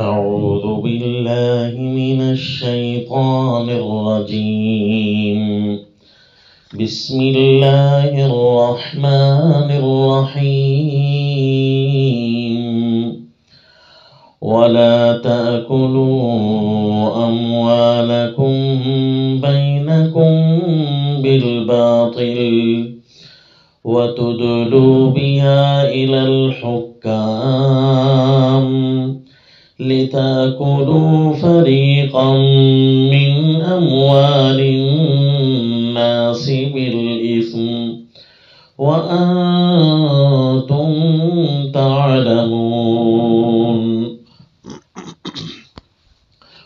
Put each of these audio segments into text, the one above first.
أعوذ بالله من الشيطان الرجيم. بسم الله الرحمن الرحيم. ولا تأكلوا أموالكم بينكم بالباطل وتدلوا بها إلى الحكام لتأكلوا فريقا من أموال الناس بالإثم وأنتم تعلمون.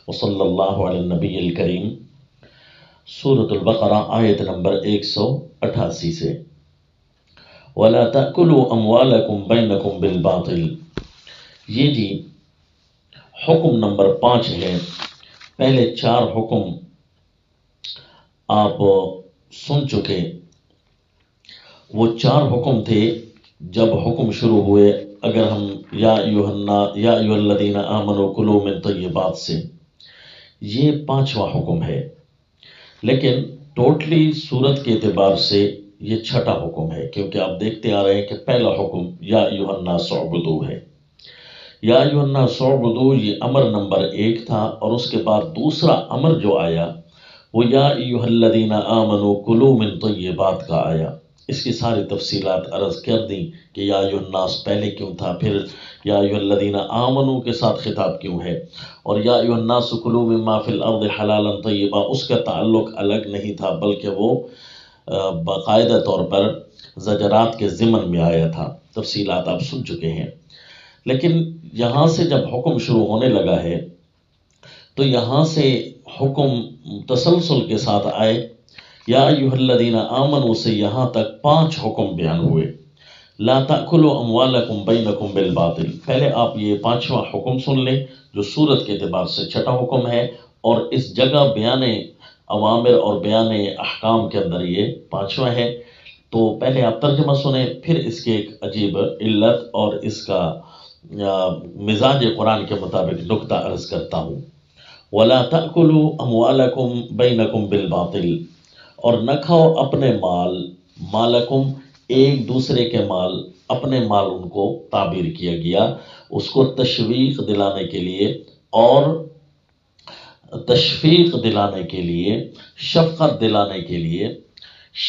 وصلی اللہ علی النبی الکریم. سورۃ البقرہ آیت نمبر 188 سے. وَلَا تَأْكُلُوا أَمْوَالَكُمْ بَيْنَكُمْ بِالْبَاطِلِ. یہ جی حکم نمبر 5 ہے. پہلے 4 حکم آپ سن چکے. وہ 4 حکم تھے جب حکم شروع ہوئے. اگر ہم یا ایھا الذین آمنوا کلوا من طیبات سے، یہ 5واں حکم ہے. لیکن ٹوٹلی صورت کے اعتبار سے یہ 6واں حکم ہے، کیونکہ آپ دیکھتے آ رہے ہیں کہ پہلا حکم یا ایھا الناس اعبدوا ہے. یا ایھا الناس اعبدوا یہ امر نمبر 1 تھا، اور اس کے بعد دوسرا امر جو آیا وہ یا ایھا الذین آمنوا کلوا من طیبات کا آیا. اس کی ساری تفصیلات عرض کر دیں کہ یا ایھا الناس پہلے کیوں تھا، پھر یا ایھا الذین آمنوا کے ساتھ خطاب کیوں ہے، اور یا ایھا الناس کلوا مما فی الارض حلالا طیبا اس کا تعلق الگ نہیں تھا، بلکہ وہ باقاعدہ طور پر زجرات کے ضمن میں آیا تھا. تفصیلات آپ سن چکے ہیں. لیکن یہاں سے جب حکم شروع ہونے لگا ہے تو یہاں سے حکم تسلسل کے ساتھ آئے. یا ایھا الذین آمنوا سے یہاں تک 5 حکم بیان ہوئے. لا تأکلوا اموالکم بینکم بالباطل. پہلے آپ یہ 5واں حکم سن لیں جو صورت کے اعتبار سے 6واں حکم ہے، اور اس جگہ بیان اوامر اور بیان احکام کے اندر یہ 5واں ہے. تو پہلے آپ ترجمہ سنیں، پھر اس کے ایک عجیب علت اور اس کا مزاج قرآن کے مطابق نکتہ عرض کرتا ہوں. وَلَا تَأْكُلُوا أَمْوَالَكُمْ بَيْنَكُمْ بِالْبَاطِلِ. اور نہ کھاؤ اپنے مالکم ایک دوسرے کے مال. اپنے مال ان کو تعبیر کیا گیا، اس کو تشویق دلانے کے لیے اور تشفیق دلانے کے لیے، شفقت دلانے کے لیے،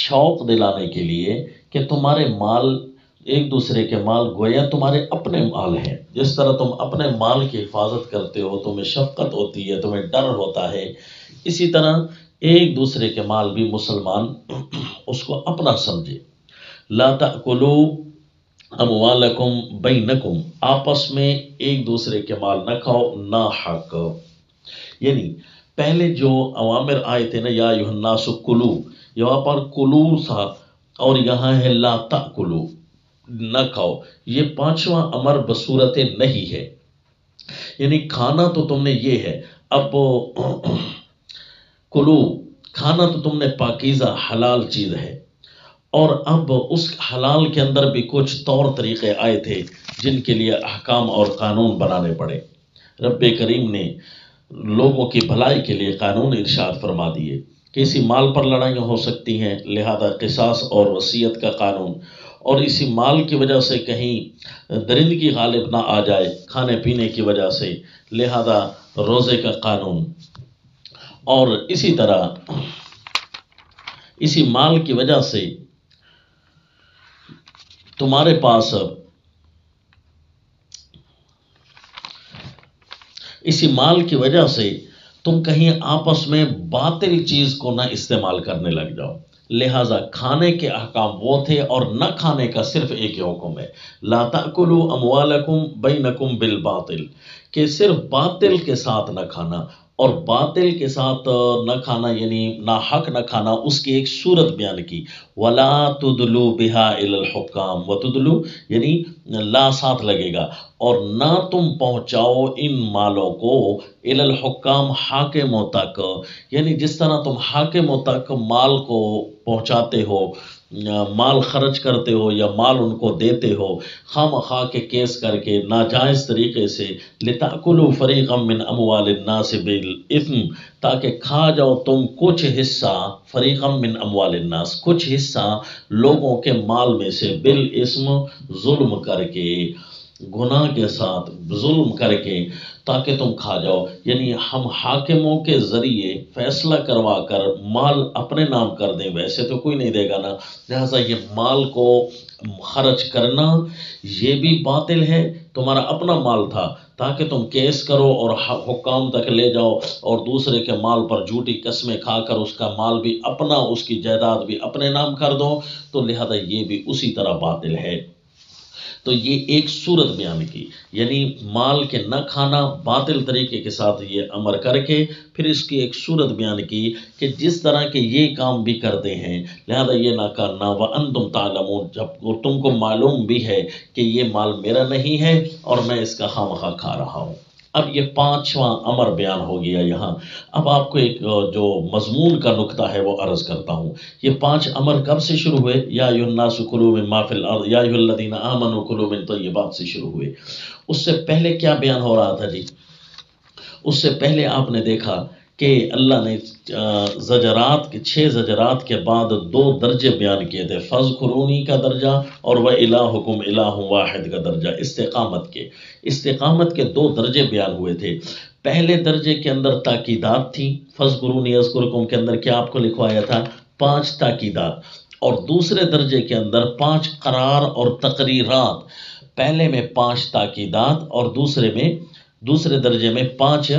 شوق دلانے کے لیے کہ تمہارے مال ایک دوسرے کے مال گویا تمہارے اپنے مال ہیں. جس طرح تم اپنے مال کی حفاظت کرتے ہو، تمہیں شفقت ہوتی ہے، تمہیں ڈر ہوتا ہے، اسی طرح ایک دوسرے کے مال بھی مسلمان اس کو اپنا سمجھے. لا تأکلوا اموالکم بینکم. آپس میں ایک دوسرے کے مال نہ کھاؤ ناحق. یعنی پہلے جو اوامر آئے تھے نا، یا ایھا الناس کلو، یہاں پر کلو تھا اور یہاں ہے لا تأکلو، نہ کھاؤ. یہ 5واں امر بصورت نہیں ہے. یعنی کھانا تو تم نے یہ ہے، اب کلو کھانا تو تم نے پاکیزہ حلال چیز ہے، اور اب اس حلال کے اندر بھی کچھ طور طریقے آئے تھے جن کے لیے احکام اور قانون بنانے پڑے. رب کریم نے لوگوں کی بھلائی کے لیے قانون ارشاد فرما دیے کہ اسی مال پر لڑائیاں ہو سکتی ہیں، لہذا قصاص اور وصیت کا قانون، اور اسی مال کی وجہ سے کہیں درندگی غالب نہ آ جائے کھانے پینے کی وجہ سے، لہذا روزے کا قانون. اور اسی طرح اسی مال کی وجہ سے تمہارے پاس اسی مال کی وجہ سے تم کہیں آپس میں باطل چیز کو نہ استعمال کرنے لگ جاؤ. لہٰذا کھانے کے احکام وہ تھے، اور نہ کھانے کا صرف ایک ہی حکم ہے، لا تأکلوا اموالکم بینکم بالباطل، کہ صرف باطل کے ساتھ نہ کھانا. اور باطل کے ساتھ نہ کھانا یعنی ناحق نہ کھانا، اس کی ایک صورت بیان کی. وَلَا تُدْلُوا بِهَا إِلَى الْحُكَّامِ. وَتُدْلُوا یعنی لا ساتھ لگے گا، اور نہ تم پہنچاؤ ان مالوں کو إِلَى الْحُكَّامِ حاکموں تک. یعنی جس طرح تم حاکموں تک مال کو پہنچاتے ہو مال خرچ کرتے ہو یا مال ان کو دیتے ہو خواہ کے کیس کر کے ناجائز طریقے سے، لتأکلوا فریقا من اموال الناس بالاثم، تاکہ کھا جاؤ تم کچھ حصہ، فریقا من اموال الناس، کچھ حصہ لوگوں کے مال میں سے، بالاثم، ظلم کر کے، گناہ کے ساتھ ظلم کر کے، تاکہ تم کھا جاؤ۔ یعنی ہم حاکموں کے ذریعے فیصلہ کروا کر مال اپنے نام کر دیں، ویسے تو کوئی نہیں دے گا نا، لہٰذا یہ مال کو خرچ کرنا یہ بھی باطل ہے، تمہارا اپنا مال تھا، تاکہ تم کیس کرو اور حکام تک لے جاؤ اور دوسرے کے مال پر جھوٹی قسمیں کھا کر اس کا مال بھی اپنا، اس کی جائیداد بھی اپنے نام کر دو، تو لہذا یہ بھی اسی طرح باطل ہے۔ تو یہ ایک صورت بیان کی، یعنی مال کے نہ کھانا باطل طریقے کے ساتھ یہ امر کر کے، پھر اس کی ایک صورت بیان کی کہ جس طرح کے یہ کام بھی کرتے ہیں لہذا یہ نہ کرنا، وَأَنْتُمْ تَعْلَمُونَ، جب تم کو معلوم بھی ہے کہ یہ مال میرا نہیں ہے اور میں اس کا خواہ کھا رہا ہوں۔ اب یہ پانچواں امر بیان ہو گیا یہاں۔ اب آپ کو ایک جو مضمون کا نکتہ ہے وہ عرض کرتا ہوں۔ یہ 5 امر کب سے شروع ہوئے؟ یا ایھا الناس کلوا مما فی الارض یا ایھا الذین آمنوا کلوا من طیبات سے شروع ہوئے۔ اس سے پہلے کیا بیان ہو رہا تھا جی؟ اس سے پہلے آپ نے دیکھا کہ اللہ نے زجرات کے 6 زجرات کے بعد 2 درجے بیان کیے تھے، فَاذْكُرُونِی کا درجہ اور وَإِلَٰهُكُمْ إِلَٰهٌ وَاحِدٌ کا درجہ، استقامت کے 2 درجے بیان ہوئے تھے۔ پہلے درجے کے اندر تاکیدات تھی، فَاذْكُرُونِی أَذْكُرْكُمْ کے اندر کیا آپ کو لکھوایا تھا؟ 5 تاکیدات، اور دوسرے درجے کے اندر 5 قرار اور تقریرات، پہلے میں 5 تاکیدات اور دوسرے درجے میں 5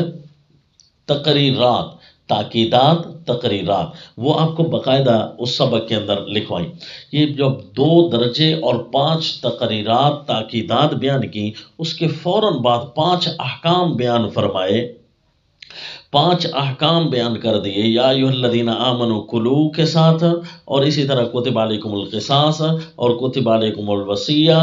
تقریرات، تاکیدات، تقریرات، وہ آپ کو باقاعدہ اس سبق کے اندر لکھوائیں۔ یہ جب 2 درجے اور 5 تقریرات، تاکیدات بیان کی، اس کے فوراً بعد 5 احکام بیان فرمائے، 5 احکام بیان کر دیے، یا ایھا الذین آمنوا کلوا کے ساتھ، اور اسی طرح کتب علیکم القصاص اور کتب علیکم الوصیہ،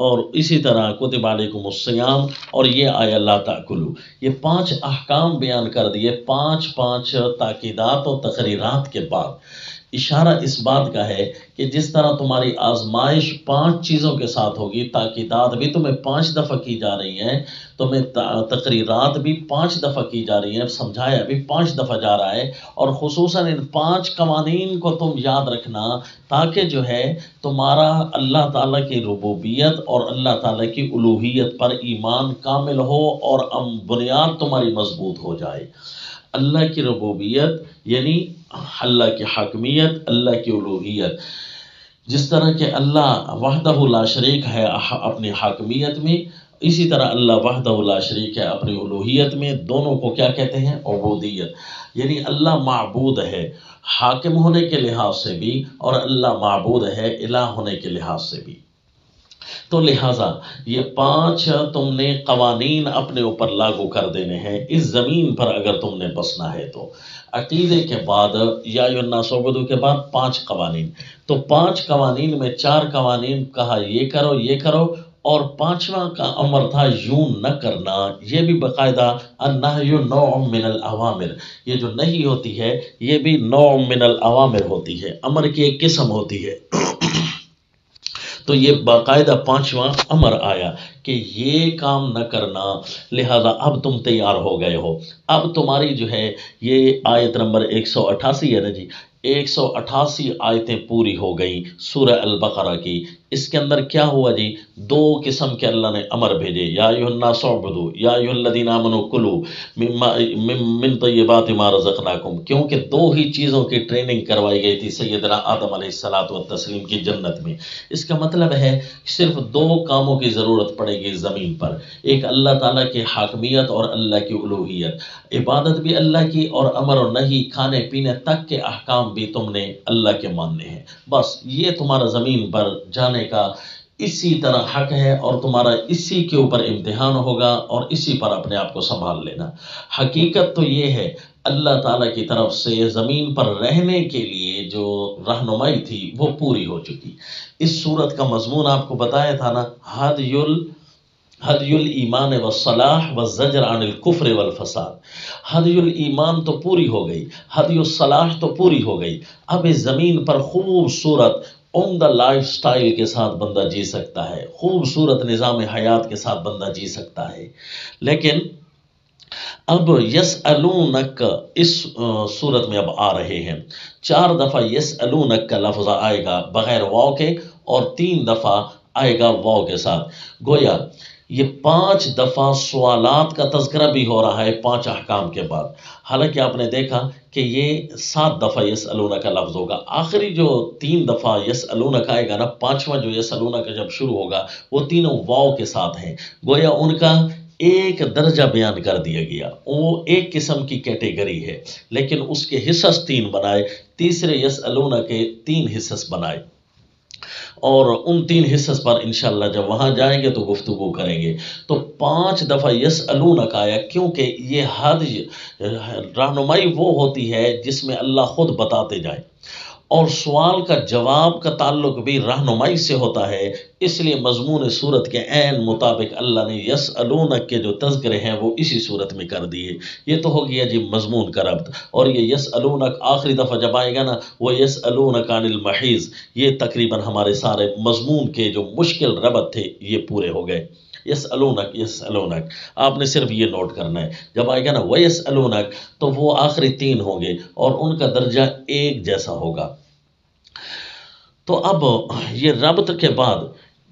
اور اسی طرح کتب علیکم الصیام، اور یہ آیا لا تاکلوا۔ یہ 5 احکام بیان کر دیے 5 تاکیدات اور تقریرات کے بعد۔ اشارہ اس بات کا ہے کہ جس طرح تمہاری آزمائش 5 چیزوں کے ساتھ ہوگی، تاکیدات بھی تمہیں 5 دفعہ کی جا رہی ہیں، تمہیں تقریرات بھی 5 دفعہ کی جا رہی ہیں، سمجھایا بھی 5 دفعہ جا رہا ہے، اور خصوصاً ان 5 قوانین کو تم یاد رکھنا، تاکہ جو ہے تمہارا اللہ تعالیٰ کی ربوبیت اور اللہ تعالیٰ کی الوہیت پر ایمان کامل ہو اور بنیاد تمہاری مضبوط ہو جائے۔ اللہ کی ربوبیت یعنی اللہ کی حاکمیت، اللہ کی الوہیت، جس طرح کہ اللہ وحدہ لا شریک ہے اپنی حاکمیت میں، اسی طرح اللہ وحدہ لا شریک ہے اپنی الوہیت میں، دونوں کو کیا کہتے ہیں؟ عبودیت، یعنی اللہ معبود ہے حاکم ہونے کے لحاظ سے بھی، اور اللہ معبود ہے الہ ہونے کے لحاظ سے بھی۔ تو لہٰذا یہ 5 تم نے قوانین اپنے اوپر لاگو کر دینے ہیں اس زمین پر اگر تم نے بسنا ہے تو۔ عقیدے کے بعد یا ایھا الناس اعبدوا کے بعد 5 قوانین، تو 5 قوانین میں 4 قوانین کہا یہ کرو یہ کرو، اور 5واں کا امر تھا یوں نہ کرنا، یہ بھی باقاعدہ النہی نوع من الاوامر، یہ جو نہیں ہوتی ہے یہ بھی نوع من الاوامر ہوتی ہے، امر کی ایک قسم ہوتی ہے۔ تو یہ باقاعدہ 5واں امر آیا کہ یہ کام نہ کرنا، لہذا اب تم تیار ہو گئے ہو۔ اب تمہاری جو ہے یہ آیت نمبر 188 ہے نا جی، 188 آیتیں پوری ہو گئیں سورہ البقرہ کی۔ اس کے اندر کیا ہوا جی؟ 2 قسم کے اللہ نے امر بھیجے، یا ایھا الناس اعبدوا یا ایھا الذین آمنوا کلوا من طیبات ما رزقناکم، کیونکہ 2 ہی چیزوں کی ٹریننگ کروائی گئی تھی سیدنا آدم علیہ الصلوۃ والتسلیم کی جنت میں۔ اس کا مطلب ہے صرف 2 کاموں کی ضرورت پڑے گی زمین پر، ایک اللہ تعالیٰ کی حاکمیت اور اللہ کی الوہیت، عبادت بھی اللہ کی، اور امر و نہی، کھانے پینے تک کے احکام بھی تم نے اللہ کے ماننے ہیں۔ بس یہ تمہارا زمین پر جانے کا اسی طرح حق ہے، اور تمہارا اسی کے اوپر امتحان ہوگا، اور اسی پر اپنے آپ کو سنبھال لینا۔ حقیقت تو یہ ہے اللہ تعالیٰ کی طرف سے زمین پر رہنے کے لیے جو رہنمائی تھی وہ پوری ہو چکی۔ اس صورت کا مضمون آپ کو بتایا تھا نا، ہدی الایمان والصلاح والزجر عن الکفر والفساد۔ ہدی الایمان تو پوری ہو گئی، ہدی الصلاح تو پوری ہو گئی، اب اس زمین پر خوبصورت عمدہ لائف سٹائل کے ساتھ بندہ جی سکتا ہے، خوبصورت نظام حیات کے ساتھ بندہ جی سکتا ہے. لیکن اب یسألونک اس صورت میں اب آ رہے ہیں. 4 دفعہ یسألونک کا لفظ آئے گا بغیر واو کے، اور 3 دفعہ آئے گا واو کے ساتھ. گویا یہ 5 دفعہ سوالات کا تذکرہ بھی ہو رہا ہے 5 احکام کے بعد. حالانکہ آپ نے دیکھا کہ یہ 7 دفعہ یسألونک کا لفظ ہوگا. آخری جو 3 دفعہ یسألونک آئے گا نا، 5واں جو یسألونک جب شروع ہوگا وہ تینوں واو کے ساتھ ہیں. گویا ان کا ایک درجہ بیان کر دیا گیا، وہ ایک قسم کی کیٹیگری ہے، لیکن اس کے حصص 3 بنائے. تیسرے یسألونک کے 3 حصص بنائے، اور ان 3 حصص پر انشاءاللہ جب وہاں جائیں گے تو گفتگو کریں گے. تو 5 دفعہ یسألونک آیا، کیونکہ یہ حد رہنمائی وہ ہوتی ہے جس میں اللہ خود بتاتے جائیں، اور سوال کا جواب کا تعلق بھی رہنمائی سے ہوتا ہے. اس لیے مضمون صورت کے عین مطابق اللہ نے یسألونک کے جو تذکرے ہیں وہ اسی صورت میں کر دیے. یہ تو ہو گیا جی مضمون کا ربط. اور یہ یسألونک آخری دفعہ جب آئے گا نا، وہ یسألونک عن المحیض، یہ تقریباً ہمارے سارے مضمون کے جو مشکل ربط تھے یہ پورے ہو گئے. یسألونک یسألونک آپ نے صرف یہ نوٹ کرنا ہے. جب آئے گا نا ویسألونک تو وہ آخری 3 ہوں گے اور ان کا درجہ ایک جیسا ہوگا. تو اب یہ ربط کے بعد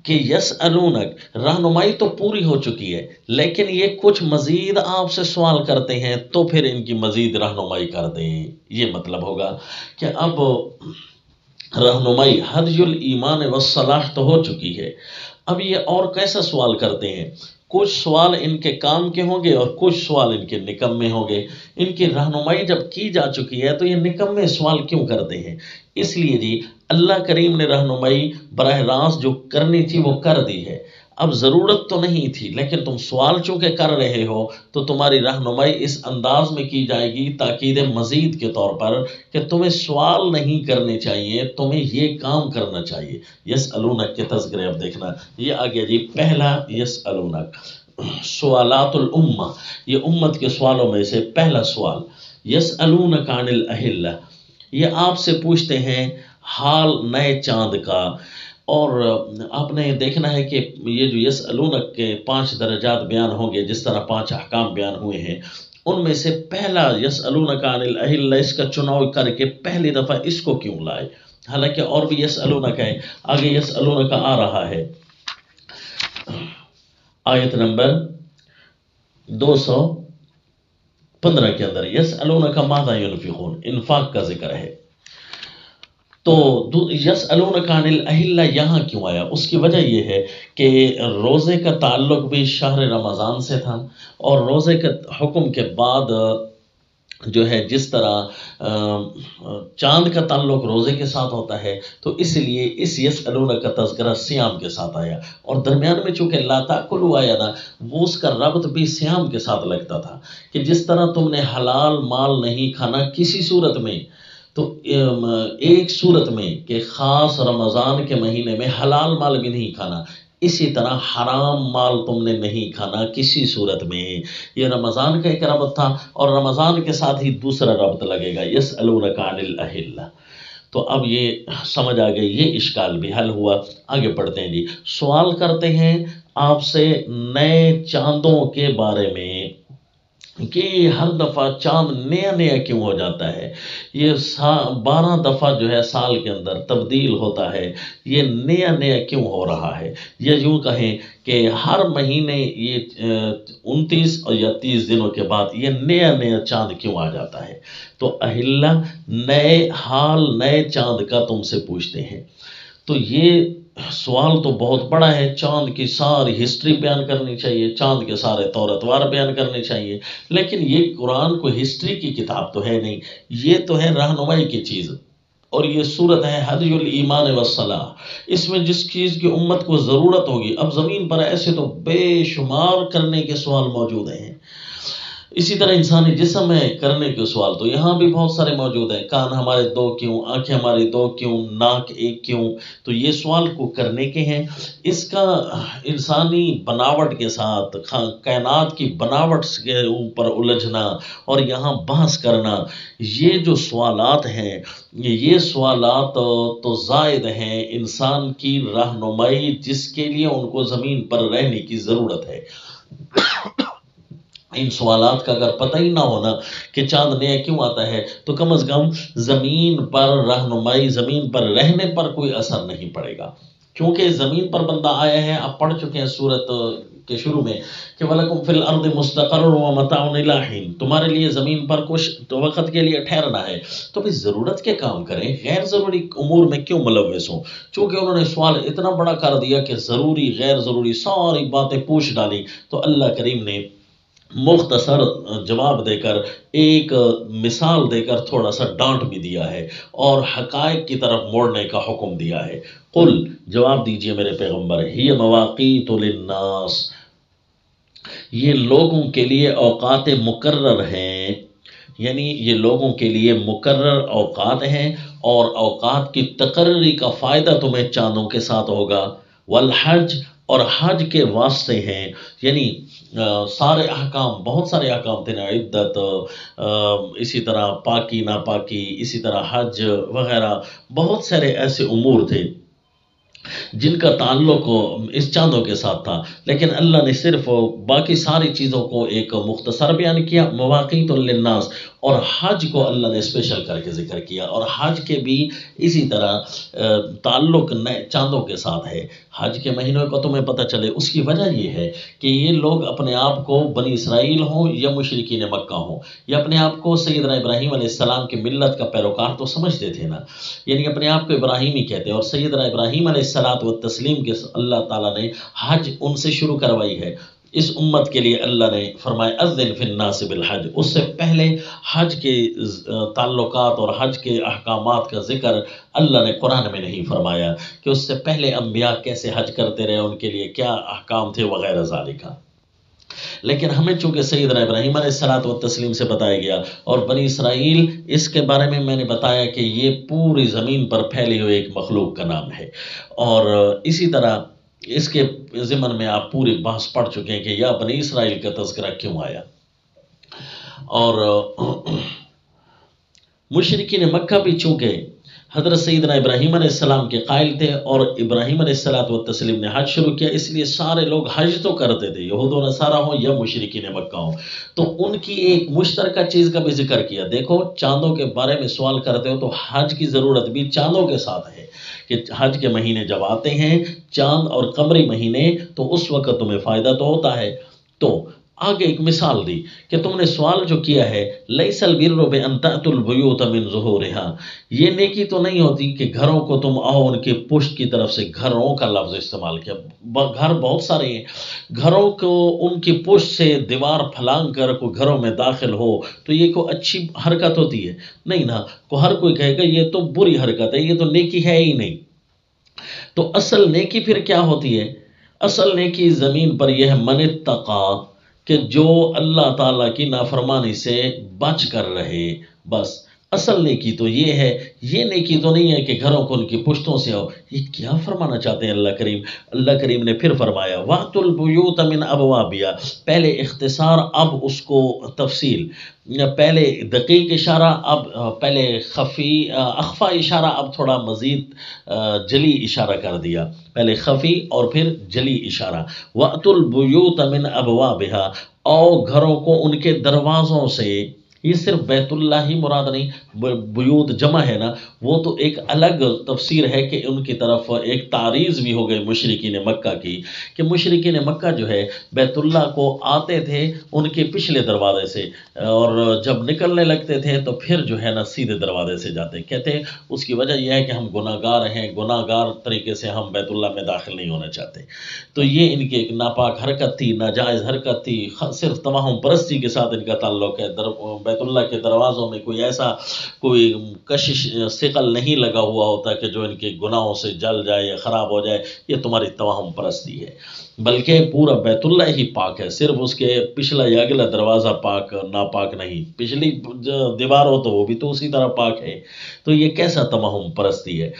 کہ یسألونک رہنمائی تو پوری ہو چکی ہے، لیکن یہ کچھ مزید آپ سے سوال کرتے ہیں تو پھر ان کی مزید رہنمائی کر دیں. یہ مطلب ہوگا کہ اب رہنمائی ہدی الایمان والصلاح تو ہو چکی ہے. اب یہ اور کیسا سوال کرتے ہیں؟ کچھ سوال ان کے کام کے ہوں گے اور کچھ سوال ان کے نکمے ہوں گے. ان کی رہنمائی جب کی جا چکی ہے تو یہ نکمے سوال کیوں کرتے ہیں؟ اس لیے جی اللہ کریم نے رہنمائی براہ راست جو کرنی تھی وہ کر دی ہے. اب ضرورت تو نہیں تھی، لیکن تم سوال چونکہ کر رہے ہو تو تمہاری رہنمائی اس انداز میں کی جائے گی تاکید مزید کے طور پر کہ تمہیں سوال نہیں کرنے چاہیے، تمہیں یہ کام کرنا چاہیے. یسألونک کے تذکرے اب دیکھنا، یہ آ گیا جی پہلا یسألونک سوالات الامہ، یہ امت کے سوالوں میں سے پہلا سوال. یسألونک عن الاہلہ، یہ آپ سے پوچھتے ہیں حال نئے چاند کا. اور آپ نے دیکھنا ہے کہ یہ جو یسألونک کے 5 درجات بیان ہوں گے، جس طرح 5 احکام بیان ہوئے ہیں، ان میں سے پہلا یسألونک عن الاہلہ اس کا چناؤ کر کے پہلی دفعہ اس کو کیوں لائے؟ حالانکہ اور بھی یسألونک ہے. آگے یسألونک آ رہا ہے آیت نمبر 215 کے اندر، یسألونک ماذا ينفقون، انفاق کا ذکر ہے. تو یسألونک عن الاہلہ یہاں کیوں آیا؟ اس کی وجہ یہ ہے کہ روزے کا تعلق بھی شہر رمضان سے تھا، اور روزے کے حکم کے بعد جو ہے جس طرح چاند کا تعلق روزے کے ساتھ ہوتا ہے، تو اس لیے اس یسألونک کا تذکرہ سیام کے ساتھ آیا. اور درمیان میں چونکہ لا تاکلوا آیا نا، وہ اس کا ربط بھی سیام کے ساتھ لگتا تھا کہ جس طرح تم نے حلال مال نہیں کھانا کسی صورت میں، تو ایک صورت میں کہ خاص رمضان کے مہینے میں حلال مال بھی نہیں کھانا، اسی طرح حرام مال تم نے نہیں کھانا کسی صورت میں. یہ رمضان کا ایک ربط تھا، اور رمضان کے ساتھ ہی دوسرا ربط لگے گا یسألونک عن الاہلہ. تو اب یہ سمجھ آ گئی، یہ اشکال بھی حل ہوا. آگے پڑھتے ہیں جی. سوال کرتے ہیں آپ سے نئے چاندوں کے بارے میں کہ ہر دفعہ چاند نیا نیا کیوں ہو جاتا ہے. یہ 12 دفعہ جو ہے سال کے اندر تبدیل ہوتا ہے، یہ نیا نیا کیوں ہو رہا ہے؟ یا یوں کہیں کہ ہر مہینے یہ 29 یا 30 دنوں کے بعد یہ نیا نیا چاند کیوں آ جاتا ہے؟ تو اہلہ نئے حال نئے چاند کا تم سے پوچھتے ہیں. تو یہ سوال تو بہت بڑا ہے. چاند کی ساری ہسٹری بیان کرنی چاہیے، چاند کے سارے طور اتوار بیان کرنے چاہیے، لیکن یہ قرآن کو ہسٹری کی کتاب تو ہے نہیں، یہ تو ہے رہنمائی کی چیز. اور یہ صورت ہے ہدی الایمان والصلاح. اس میں جس چیز کی امت کو ضرورت ہوگی، اب زمین پر ایسے تو بے شمار کرنے کے سوال موجود ہیں. اسی طرح انسانی جسم ہے کرنے کے سوال تو یہاں بھی بہت سارے موجود ہیں، کان ہمارے دو کیوں، آنکھیں ہماری دو کیوں، ناک ایک کیوں، تو یہ سوال کو کرنے کے ہیں۔ اس کا انسانی بناوٹ کے ساتھ کائنات کی بناوٹ کے اوپر الجھنا اور یہاں بحث کرنا، یہ جو سوالات ہیں یہ سوالات تو زائد ہیں انسان کی رہنمائی جس کے لیے ان کو زمین پر رہنے کی ضرورت ہے۔ ان سوالات کا اگر پتہ ہی نہ ہونا کہ چاند نیا کیوں آتا ہے تو کم از کم زمین پر رہنمائی، زمین پر رہنے پر کوئی اثر نہیں پڑے گا، کیونکہ زمین پر بندہ آیا ہے۔ آپ پڑھ چکے ہیں سورت کے شروع میں کہ وَلَكُمْ فِي الْأَرْضِ مُسْتَقَرٌّ وَمَتَاعٌ إِلَىٰ حِينٍ، تمہارے لیے زمین پر کچھ وقت کے لیے ٹھہرنا ہے، تو بھی ضرورت کے کام کریں، غیر ضروری امور میں کیوں ملوث ہوں؟ چونکہ انہوں نے سوال اتنا بڑا کر دیا کہ ضروری غیر ضروری ساری باتیں پوچھ ڈالی، تو اللہ کریم نے مختصر جواب دے کر، ایک مثال دے کر تھوڑا سا ڈانٹ بھی دیا ہے اور حقائق کی طرف موڑنے کا حکم دیا ہے۔ قل، جواب دیجئے میرے پیغمبر، ہی مواقیت للناس، یہ لوگوں کے لیے اوقات مقرر ہیں، یعنی یہ لوگوں کے لیے مقرر اوقات ہیں، اور اوقات کی تقرری کا فائدہ تمہیں چاندوں کے ساتھ ہوگا۔ والحج، اور حج کے واسطے ہیں، یعنی سارے احکام، بہت سارے احکام تھے نا، عدت، اسی طرح پاکی ناپاکی، اسی طرح حج وغیرہ، بہت سارے ایسے امور تھے جن کا تعلق اس چاندوں کے ساتھ تھا، لیکن اللہ نے صرف باقی ساری چیزوں کو ایک مختصر بیان کیا، مواقیت للناس، اور حج کو اللہ نے اسپیشل کر کے ذکر کیا، اور حج کے بھی اسی طرح تعلق چاندوں کے ساتھ ہے۔ حج کے مہینوں کا تمہیں پتہ چلے، اس کی وجہ یہ ہے کہ یہ لوگ اپنے آپ کو بنی اسرائیل ہوں یا مشرکین مکہ ہوں، یا اپنے آپ کو سیدنا ابراہیم علیہ السلام کی ملت کا پیروکار تو سمجھتے تھے نا، یعنی اپنے آپ کو ابراہیمی کہتے ہیں، اور سیدنا ابراہیم علیہ الصلوۃ والتسلیم کے اللہ تعالیٰ نے حج ان سے شروع کروائی ہے۔ اس امت کے لیے اللہ نے فرمایا اذن فی الناس بالحج، اس سے پہلے حج کے تعلقات اور حج کے احکامات کا ذکر اللہ نے قرآن میں نہیں فرمایا کہ اس سے پہلے انبیاء کیسے حج کرتے رہے، ان کے لیے کیا احکام تھے وغیرہ ذالک۔ لیکن ہمیں چونکہ سیدنا ابراہیم علیہ الصلوۃ والتسلیم سے بتایا گیا، اور بنی اسرائیل اس کے بارے میں میں نے بتایا کہ یہ پوری زمین پر پھیلی ہوئی ایک مخلوق کا نام ہے، اور اسی طرح اس کے ضمن میں آپ پوری بحث پڑھ چکے ہیں کہ یا بنی اسرائیل کا تذکرہ کیوں آیا۔ اور مشرکین مکہ بھی چونکہ حضرت سیدنا ابراہیم علیہ السلام کے قائل تھے، اور ابراہیم علیہ الصلوۃ والتسلیم نے حج شروع کیا، اس لیے سارے لوگ حج تو کرتے تھے، یہود و نصارہ ہوں یا مشرکین مکہ ہوں، تو ان کی ایک مشترکہ چیز کا بھی ذکر کیا۔ دیکھو چاندوں کے بارے میں سوال کرتے ہو تو حج کی ضرورت بھی چاندوں کے ساتھ ہے، کہ حج کے مہینے جب آتے ہیں چاند اور قمری مہینے، تو اس وقت تمہیں فائدہ تو ہوتا ہے۔ تو آگے ایک مثال دی کہ تم نے سوال جو کیا ہے لیس البر بان تأتوا البیوت من ظہورها، یہ نیکی تو نہیں ہوتی کہ گھروں کو تم آؤ ان کے پشت کی طرف سے، گھروں کا لفظ استعمال کیا، گھر بہت سارے ہیں، گھروں کو ان کی پشت سے دیوار پھلانگ کر کوئی گھروں میں داخل ہو تو یہ کوئی اچھی حرکت ہوتی ہے؟ نہیں نا، ہر کوئی کہے گا یہ تو بری حرکت ہے، یہ تو نیکی ہے ہی نہیں۔ تو اصل نیکی پھر کیا ہوتی ہے؟ اصل نیکی زمین پر یہ ہے من اتقا، کہ جو اللہ تعالیٰ کی نافرمانی سے بچ کر رہے، بس اصل نیکی تو یہ ہے۔ یہ نیکی تو نہیں ہے کہ گھروں کو ان کی پشتوں سے آؤ۔ یہ کیا فرمانا چاہتے ہیں اللہ کریم؟ اللہ کریم نے پھر فرمایا وَأْتُوا الْبُيُوتَ مِنْ أَبْوَابِهَا، پہلے اختصار اب اس کو تفصیل، پہلے دقیق اشارہ، اب پہلے خفی اخفا اشارہ، اب تھوڑا مزید جلی اشارہ کر دیا، پہلے خفی اور پھر جلی اشارہ۔ وَأْتُوا الْبُيُوتَ مِنْ أَبْوَابِهَا، او گھروں کو ان کے دروازوں سے۔ یہ صرف بیت اللہ ہی مراد نہیں، بیوت جمع ہے نا، وہ تو ایک الگ تفسیر ہے کہ ان کی طرف ایک تعریض بھی ہو گئی مشرکین مکہ کی، کہ مشرکین مکہ جو ہے بیت اللہ کو آتے تھے ان کے پچھلے دروازے سے، اور جب نکلنے لگتے تھے تو پھر جو ہے نا سیدھے دروازے سے جاتے، کہتے اس کی وجہ یہ ہے کہ ہم گناہ گار ہیں، گناہ گار طریقے سے ہم بیت اللہ میں داخل نہیں ہونا چاہتے۔ تو یہ ان کی ایک ناپاک حرکت تھی، ناجائز حرکت تھی، صرف توہم پرستی کے ساتھ ان کا تعلق ہے، بیت اللہ کے دروازوں میں کوئی ایسا کوئی کشش ثقل نہیں لگا ہوا ہوتا کہ جو ان کے گناہوں سے جل جائے یا خراب ہو جائے، یہ تمہاری توہم پرستی ہے، بلکہ پورا بیت اللہ ہی پاک ہے، صرف اس کے پچھلا یا اگلا دروازہ پاک ناپاک نہیں، پچھلی دیوار ہو تو وہ بھی تو اسی طرح پاک ہے، تو یہ کیسا توہم پرستی ہے؟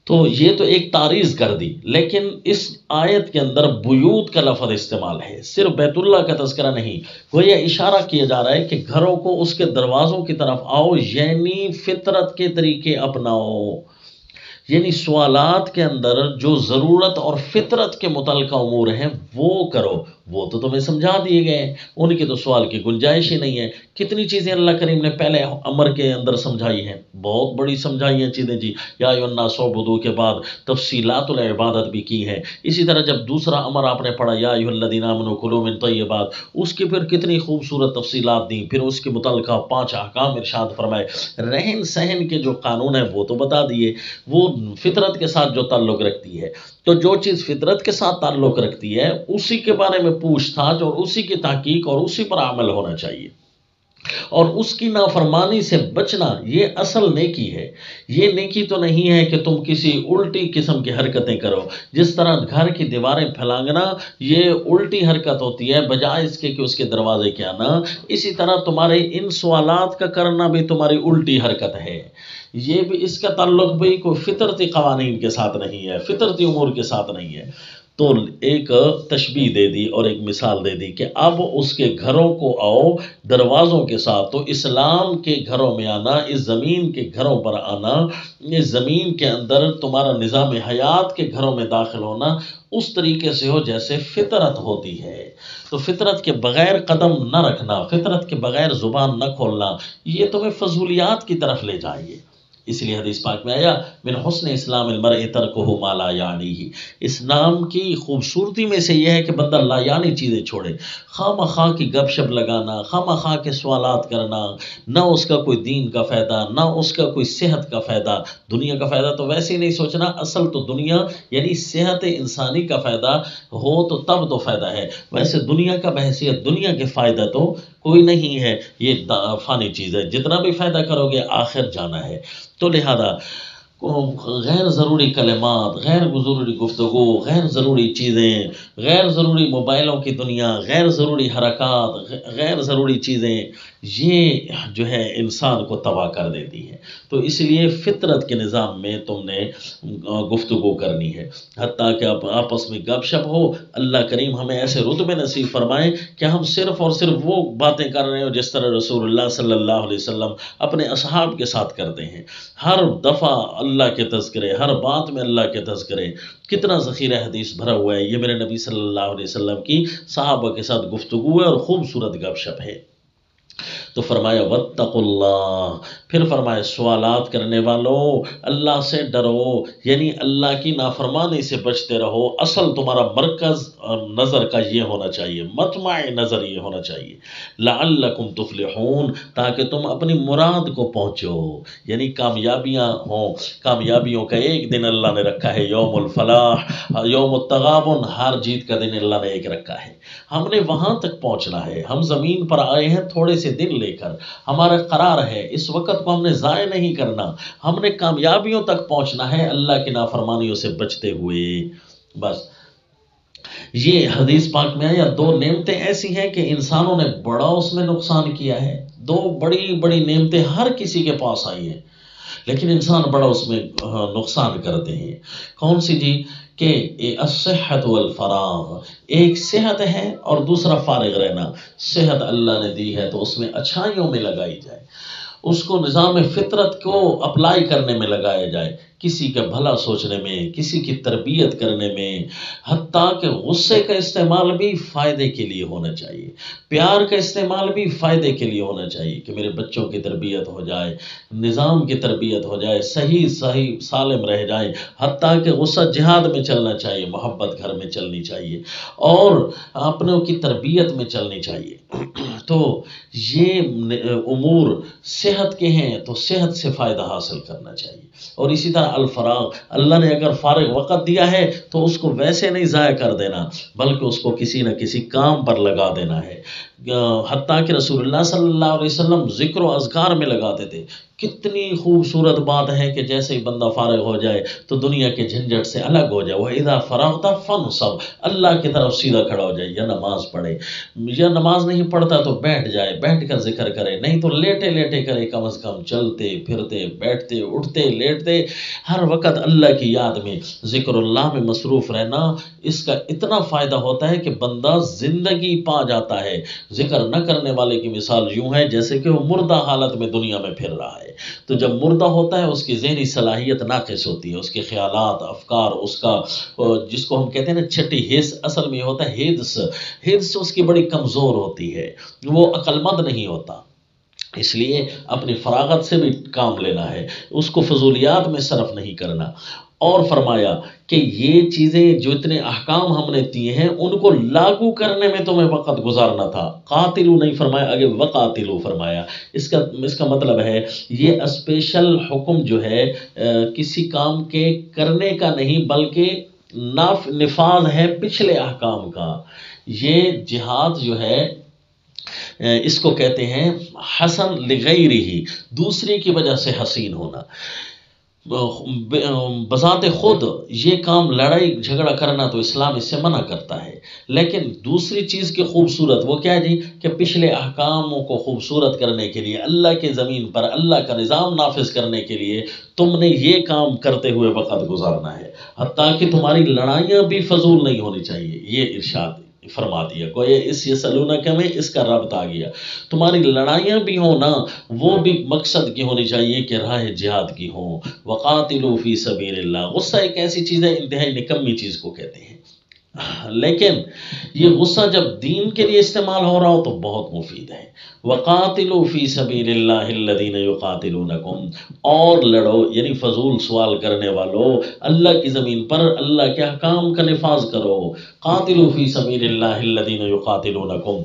تو یہ تو ایک تعریض کر دی، لیکن اس آیت کے اندر بیوت کا لفظ استعمال ہے، صرف بیت اللہ کا تذکرہ نہیں، گویا اشارہ کیا جا رہا ہے کہ گھروں کو اس کے دروازوں کی طرف آؤ، یعنی فطرت کے طریقے اپناؤ، یعنی سوالات کے اندر جو ضرورت اور فطرت کے متعلقہ امور ہیں وہ کرو، وہ تو تمہیں سمجھا دیے گئے ہیں، ان کی تو سوال کی گنجائش ہی نہیں ہے۔ کتنی چیزیں اللہ کریم نے پہلے امر کے اندر سمجھائی ہیں، بہت بڑی سمجھائی ہیں چیزیں جی، یا ایھا الناس اعبدوا کے بعد تفصیلات العبادت بھی کی ہیں۔ اسی طرح جب دوسرا امر آپ نے پڑھا یا ایھا الذین آمنوا کلوا من طیبات، اس کی پھر کتنی خوبصورت تفصیلات دیں، پھر اس کے متعلقہ 5 احکام ارشاد فرمائے، رہن سہن کے جو قانون ہیں وہ تو بتا دیے، وہ فطرت کے ساتھ جو تعلق رکھتی ہے، تو جو چیز فطرت کے ساتھ تعلق رکھتی ہے اسی کے بارے میں پوچھ تاچھ اور اسی کی تحقیق اور اسی پر عمل ہونا چاہیے، اور اس کی نافرمانی سے بچنا یہ اصل نیکی ہے۔ یہ نیکی تو نہیں ہے کہ تم کسی الٹی قسم کی حرکتیں کرو، جس طرح گھر کی دیواریں پھیلانگنا یہ الٹی حرکت ہوتی ہے بجائے اس کے کہ اس کے دروازے کے آنا، اسی طرح تمہارے ان سوالات کا کرنا بھی تمہاری الٹی حرکت ہے، یہ بھی اس کا تعلق بھی کوئی فطرتی قوانین کے ساتھ نہیں ہے، فطرتی امور کے ساتھ نہیں ہے۔ تو ایک تشبیہ دے دی اور ایک مثال دے دی کہ اب اس کے گھروں کو آؤ دروازوں کے ساتھ، تو اسلام کے گھروں میں آنا، اس زمین کے گھروں پر آنا، اس زمین کے اندر تمہارا نظام حیات کے گھروں میں داخل ہونا اس طریقے سے ہو جیسے فطرت ہوتی ہے۔ تو فطرت کے بغیر قدم نہ رکھنا، فطرت کے بغیر زبان نہ کھولنا، یہ تمہیں فضولیات کی طرف لے جائیے۔ اس لیے حدیث پاک میں آیا من حسن اسلام المرء ترکہ ما لا یعنیہ، اسلام کی خوبصورتی میں سے یہ ہے کہ بندہ لا یعنی چیزیں چھوڑے، خواہ مخواہ کی گپ شپ لگانا، خواہ مخواہ کے سوالات کرنا، نہ اس کا کوئی دین کا فائدہ، نہ اس کا کوئی صحت کا فائدہ، دنیا کا فائدہ تو ویسے ہی نہیں سوچنا، اصل تو دنیا یعنی صحت انسانی کا فائدہ ہو تو تب تو فائدہ ہے، ویسے دنیا کا بحیثیت دنیا کے فائدہ تو کوئی نہیں ہے، یہ فانی چیز ہے، جتنا بھی فائدہ کرو گے آخر جانا ہے۔ تو لہذا غیر ضروری کلمات، غیر ضروری گفتگو، غیر ضروری چیزیں، غیر ضروری موبائلوں کی دنیا، غیر ضروری حرکات، غیر ضروری چیزیں، یہ جو ہے انسان کو تباہ کر دیتی ہے۔ تو اس لیے فطرت کے نظام میں تم نے گفتگو کرنی ہے، حتیٰ کہ آپس میں گپ شپ ہو، اللہ کریم ہمیں ایسے رتبے نصیب فرمائے کہ ہم صرف اور صرف وہ باتیں کر رہے ہو جس طرح رسول اللہ صلی اللہ علیہ وسلم اپنے اصحاب کے ساتھ کرتے ہیں، ہر دفعہ اللہ کے تذکرے، ہر بات میں اللہ کے تذکرے، کتنا ذخیرہ حدیث بھرا ہوا ہے، یہ میرے نبی صلی اللہ علیہ وسلم کی صحابہ کے ساتھ گفتگو ہے اور خوبصورت گپ شپ ہے۔ تو فرمایا واتقوا اللہ، پھر فرمایا سوالات کرنے والوں اللہ سے ڈرو، یعنی اللہ کی نافرمانی سے بچتے رہو، اصل تمہارا مرکز نظر کا یہ ہونا چاہیے، مطمع نظر یہ ہونا چاہیے، لعلکم تفلحون، تاکہ تم اپنی مراد کو پہنچو، یعنی کامیابیاں ہوں، کامیابیوں کا ایک دن اللہ نے رکھا ہے، یوم الفلاح، یوم التغابن، ہار جیت کا دن اللہ نے ایک رکھا ہے، ہم نے وہاں تک پہنچنا ہے، ہم زمین پر آئے ہیں تھوڑے سے دن لے کر، ہمارا قرار ہے اس وقت کو ہم نے ضائع نہیں کرنا، ہم نے کامیابیوں تک پہنچنا ہے اللہ کی نافرمانیوں سے بچتے ہوئے۔ بس یہ حدیث پاک میں آیا، دو نعمتیں ایسی ہیں کہ انسانوں نے بڑا اس میں نقصان کیا ہے، دو بڑی بڑی نعمتیں ہر کسی کے پاس آئی ہیں لیکن انسان بڑا اس میں نقصان کرتے ہیں۔ کون سی جی؟ کہ الصحت والفراغ، ایک صحت ہے اور دوسرا فارغ رہنا، صحت اللہ نے دی ہے تو اس میں اچھائیوں میں لگائی جائے، اس کو نظام فطرت کو اپلائی کرنے میں لگایا جائے، کسی کا بھلا سوچنے میں، کسی کی تربیت کرنے میں، حتیٰ کہ غصے کا استعمال بھی فائدے کے لیے ہونا چاہیے، پیار کا استعمال بھی فائدے کے لیے ہونا چاہیے کہ میرے بچوں کی تربیت ہو جائے، نظام کی تربیت ہو جائے، صحیح سالم رہ جائیں، حتیٰ کہ غصہ جہاد میں چلنا چاہیے، محبت گھر میں چلنی چاہیے اور اپنوں کی تربیت میں چلنی چاہیے۔ تو یہ امور صحت کے ہیں تو صحت سے فائدہ حاصل کرنا چاہیے، اور اسی طرح الفراغ، اللہ نے اگر فارغ وقت دیا ہے تو اس کو ویسے نہیں ضائع کر دینا بلکہ اس کو کسی نہ کسی کام پر لگا دینا ہے، حتیٰ کہ رسول اللہ صلی اللہ علیہ وسلم ذکر و اذکار میں لگاتے تھے. کتنی خوبصورت بات ہے کہ جیسے ہی بندہ فارغ ہو جائے تو دنیا کے جھنجھٹ سے الگ ہو جائے. وَإِذَا فَرَغْتَ فَانْصَبْ، اللہ کی طرف سیدھا کھڑا ہو جائے، یا نماز پڑھے، یا نماز نہیں پڑھتا تو بیٹھ جائے، بیٹھ کر ذکر کرے، نہیں تو لیٹے لیٹے کرے، کم از کم چلتے پھرتے بیٹھتے اٹھتے لیٹتے ہر وقت اللہ کی یاد میں ذکر اللہ میں مصروف رہنا. اس کا اتنا فائدہ ہوتا ہے کہ بندہ زندگی پا جاتا ہے. ذکر نہ کرنے والے کی مثال یوں ہے جیسے کہ وہ مردہ حالت میں دنیا میں پھر رہا ہے. تو جب مردہ ہوتا ہے اس کی ذہنی صلاحیت ناقص ہوتی ہے، اس کے خیالات افکار، اس کا جس کو ہم کہتے ہیں نا چھٹی حس، اصل میں یہ ہوتا ہے حدس اس کی بڑی کمزور ہوتی ہے، وہ عقل مند نہیں ہوتا. اس لیے اپنی فراغت سے بھی کام لینا ہے، اس کو فضولیات میں صرف نہیں کرنا. اور فرمایا کہ یہ چیزیں جو اتنے احکام ہم نے دیے ہیں ان کو لاگو کرنے میں تمہیں وقت گزارنا تھا. قاتلو نہیں فرمایا، آگے وقاتلو فرمایا. اس کا مطلب ہے یہ اسپیشل حکم جو ہے کسی کام کے کرنے کا نہیں بلکہ نفاذ ہے پچھلے احکام کا. یہ جہاد جو ہے اس کو کہتے ہیں حسن لغیرہ، دوسرے کی وجہ سے حسین ہونا. بذات خود یہ کام لڑائی جھگڑا کرنا تو اسلام اس سے منع کرتا ہے، لیکن دوسری چیز کی خوبصورت وہ کیا ہے جی کہ پچھلے احکاموں کو خوبصورت کرنے کے لیے، اللہ کی زمین پر اللہ کا نظام نافذ کرنے کے لیے تم نے یہ کام کرتے ہوئے وقت گزارنا ہے. حتیٰ کہ تمہاری لڑائیاں بھی فضول نہیں ہونی چاہیے. یہ ارشاد فرما دیا. کوئی اس یسألونک میں اس کا ربط آ گیا. تمہاری لڑائیاں بھی ہوں نا وہ بھی مقصد کی ہونی چاہیے کہ راہ جہاد کی ہوں. وقاتلوا فی سبیل اللہ. غصہ ایک ایسی چیز ہے انتہائی نکمی چیز کو کہتے ہیں، لیکن یہ غصہ جب دین کے لیے استعمال ہو رہا ہو تو بہت مفید ہے. وقاتلوا فی سبیل اللہ الذین یقاتلونکم، اور لڑو یعنی فضول سوال کرنے والو اللہ کی زمین پر اللہ کے احکام کا نفاذ کرو. قاتلوا فی سبیل اللہ الذین یقاتلونکم،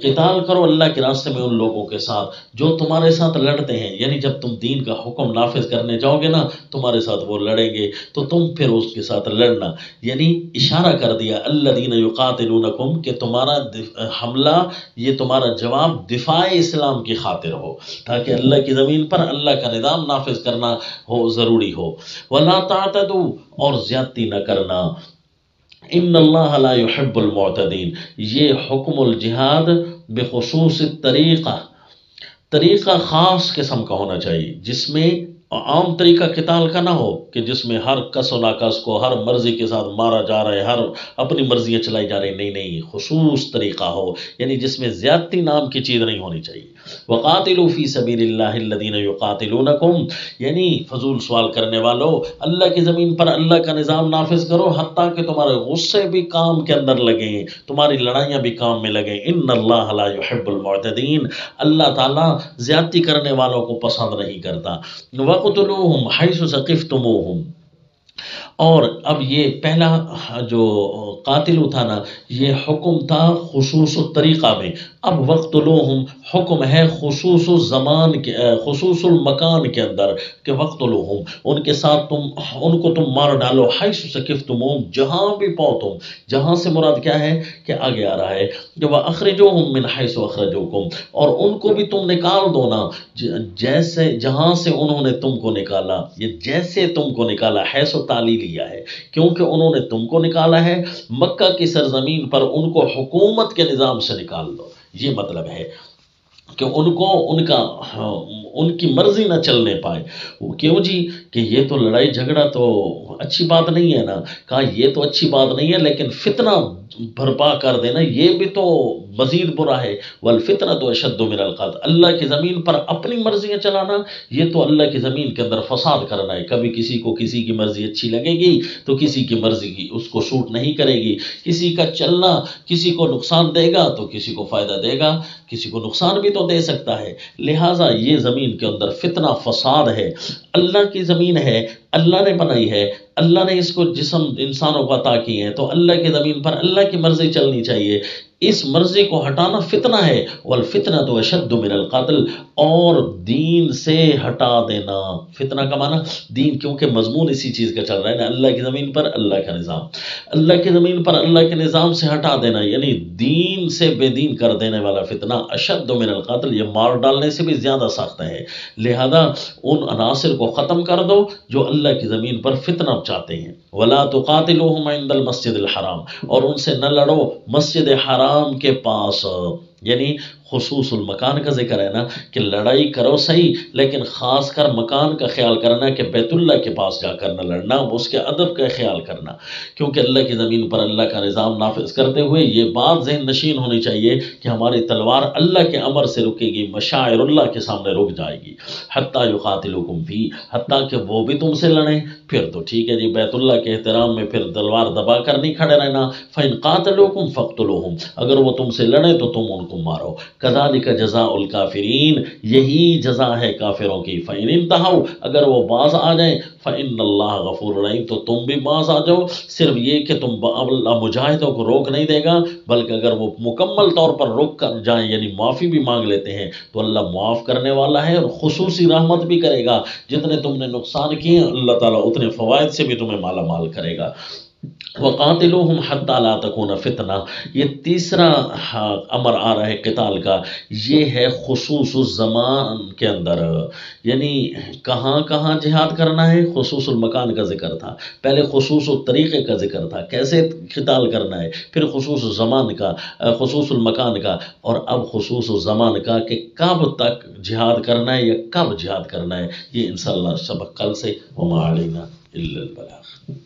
قتال کرو اللہ کے راستے میں ان لوگوں کے ساتھ جو تمہارے ساتھ لڑتے ہیں. یعنی جب تم دین کا حکم نافذ کرنے جاؤ گے نا تمہارے ساتھ وہ لڑیں گے تو تم پھر اس کے ساتھ لڑنا. یعنی اشارہ کر دیا الذین یقاتلونکم کہ تمہارا حملہ، یہ تمہارا جواب دفاع اسلام کی خاطر ہو، تاکہ اللہ کی زمین پر اللہ کا نظام نافذ کرنا ہو ضروری ہو. وَلَا تَعْتَدُوا، اور زیادتی نہ کرنا. ان اللہ لا يحب المعتدین، یہ حکم الجہاد بخصوص طریقہ خاص قسم کا ہونا چاہیے، جس میں عام طریقہ قتال کا نہ ہو کہ جس میں ہر کس و ناکس کو ہر مرضی کے ساتھ مارا جا رہا ہے، ہر اپنی مرضیاں چلائی جا رہی. نہیں، خصوص طریقہ ہو، یعنی جس میں زیادتی نام کی چیز نہیں ہونی چاہیے. وقاتلوا فی سبیل اللہ الذین یقاتلونکم، یعنی فضول سوال کرنے والو اللہ کی زمین پر اللہ کا نظام نافذ کرو حتیٰ کہ تمہارے غصے بھی کام کے اندر لگیں، تمہاری لڑائیاں بھی کام میں لگیں. ان اللہ لا يحب المعتدین، اللہ تعالیٰ زیادتی کرنے والوں کو پسند نہیں کرتا. وَقْتُلُوهُمْ حَيْثُ ثَقِفْتُمُوهُمْ، اور اب یہ پہلا جو قاتل تھا نا یہ حکم تھا خصوص الطریقہ میں. اب وقتلوہم حکم ہے خصوص الزمان کے، خصوص المکان کے اندر کہ وقتلوہم ان کے ساتھ ان کو تم مار ڈالو. حیث ثقفتموہم، جہاں بھی پاؤ تم. جہاں سے مراد کیا ہے کہ آگے آ رہا ہے کہ وَأَخْرِجُوهُم مِّنْ حَيْثُ أَخْرَجُوكُمْ، اور ان کو بھی تم نکال دو نا جیسے جہاں سے انہوں نے تم کو نکالا. یہ جیسے تم کو نکالا حیث و تعلیلیہ ہے کیونکہ انہوں نے تم کو نکالا ہے. مکہ کی سرزمین پر ان کو حکومت کے نظام سے نکال دو. یہ مطلب ہے کہ ان کی مرضی نہ چلنے پائے. کیوں جی کہ یہ تو لڑائی جھگڑا تو اچھی بات نہیں ہے نا. کہا یہ تو اچھی بات نہیں ہے لیکن فتنہ برپا کر دینا یہ بھی تو مزید برا ہے. والفتنۃ اشد من القتل، اللہ کی زمین پر اپنی مرضیاں چلانا یہ تو اللہ کی زمین کے اندر فساد کرنا ہے. کبھی کسی کو کسی کی مرضی اچھی لگے گی تو کسی کی مرضی کی اس کو سوٹ نہیں کرے گی. کسی کا چلنا کسی کو نقصان دے گا تو کسی کو فائدہ دے گا، کسی کو نقصان بھی تو دے سکتا ہے. لہٰذا یہ زمین کے اندر فتنہ فساد ہے. اللہ کی زمین ہے، اللہ نے بنائی ہے، اللہ نے اس کو جسم انسانوں کو عطا کی ہیں تو اللہ کی زمین پر اللہ کی مرضی چلنی چاہیے. اس مرضی کو ہٹانا فتنہ ہے، والفتنہ تو اشد من القتل، اور دین سے ہٹا دینا، فتنہ کا معنی دین، کیونکہ مضمون اسی چیز کا چل رہا ہے نا، اللہ کی زمین پر اللہ کا نظام، اللہ کی زمین پر اللہ کے نظام سے ہٹا دینا، یعنی دین سے بے دین کر دینے والا فتنہ اشد من القتل، یہ مار ڈالنے سے بھی زیادہ سخت ہے، لہذا ان عناصر کو ختم کر دو جو اللہ کی زمین پر فتنہ چاہتے ہیں۔ وَلَا تُقَاتِلُوهُمْ عِنْدَ الْمَسْجِدِ الْحَرَامِ، اور ان سے نہ لڑو مسجد حرام کے پاس، یعنی خصوص المکان کا ذکر ہے نا، کہ لڑائی کرو صحیح، لیکن خاص کر مکان کا خیال کرنا کہ بیت اللہ کے پاس جا کر نہ لڑنا، اس کے ادب کا خیال کرنا، کیونکہ اللہ کی زمین پر اللہ کا نظام نافذ کرتے ہوئے یہ بات ذہن نشین ہونی چاہیے کہ ہماری تلوار اللہ کے امر سے رکے گی، مشاعر اللہ کے سامنے رک جائے گی، حتیٰ یقاتلوکم فی، حتیٰ کہ وہ بھی تم سے لڑیں، پھر تو ٹھیک ہے جی، بیت اللہ کے احترام میں پھر تلوار دبا کر نہیں کھڑے رہنا، فَإِن قَاتَلُوكُمْ فَاقْتُلُوهُمْ، اگر وہ تم سے لڑیں تو تم ان کو مارو، كَذَلِكَ جَزَاءُ الْكَافِرِينَ، یہی جزا ہے کافروں کی، فَإِنِ انْتَهَوْا، اگر وہ باز آ جائیں، فَإِنَّ اللَّهَ غَفُورٌ رَحِيمٌ، تو تم بھی باز آ جاؤ، صرف یہ کہ تم اللہ مجاہدوں کو روک نہیں دے گا، بلکہ اگر وہ مکمل طور پر رک کر جائیں، یعنی معافی بھی مانگ لیتے ہیں، تو اللہ معاف کرنے والا ہے اور خصوصی رحمت بھی کرے گا، جتنے تم نے نقصان کیے اللہ تعالیٰ اتنے فوائد سے بھی تمہیں مالا مال کرے گا۔ وَقَاتِلُوهُمْ حَتَّى لَا تَكُونَ فِتْنَةٌ، یہ تیسرا امر آ رہا ہے قتال کا، یہ ہے خصوص الزمان کے اندر، یعنی کہاں کہاں جہاد کرنا ہے، خصوص المکان کا ذکر تھا، پہلے خصوص الطریقے کا ذکر تھا، کیسے قتال کرنا ہے، پھر خصوص الزمان کا، خصوص المکان کا، اور اب خصوص الزمان کا کہ کب تک جہاد کرنا ہے یا کب جہاد کرنا ہے، یہ انشاءاللہ سبق کل سے، وما علینا الا البلاغ۔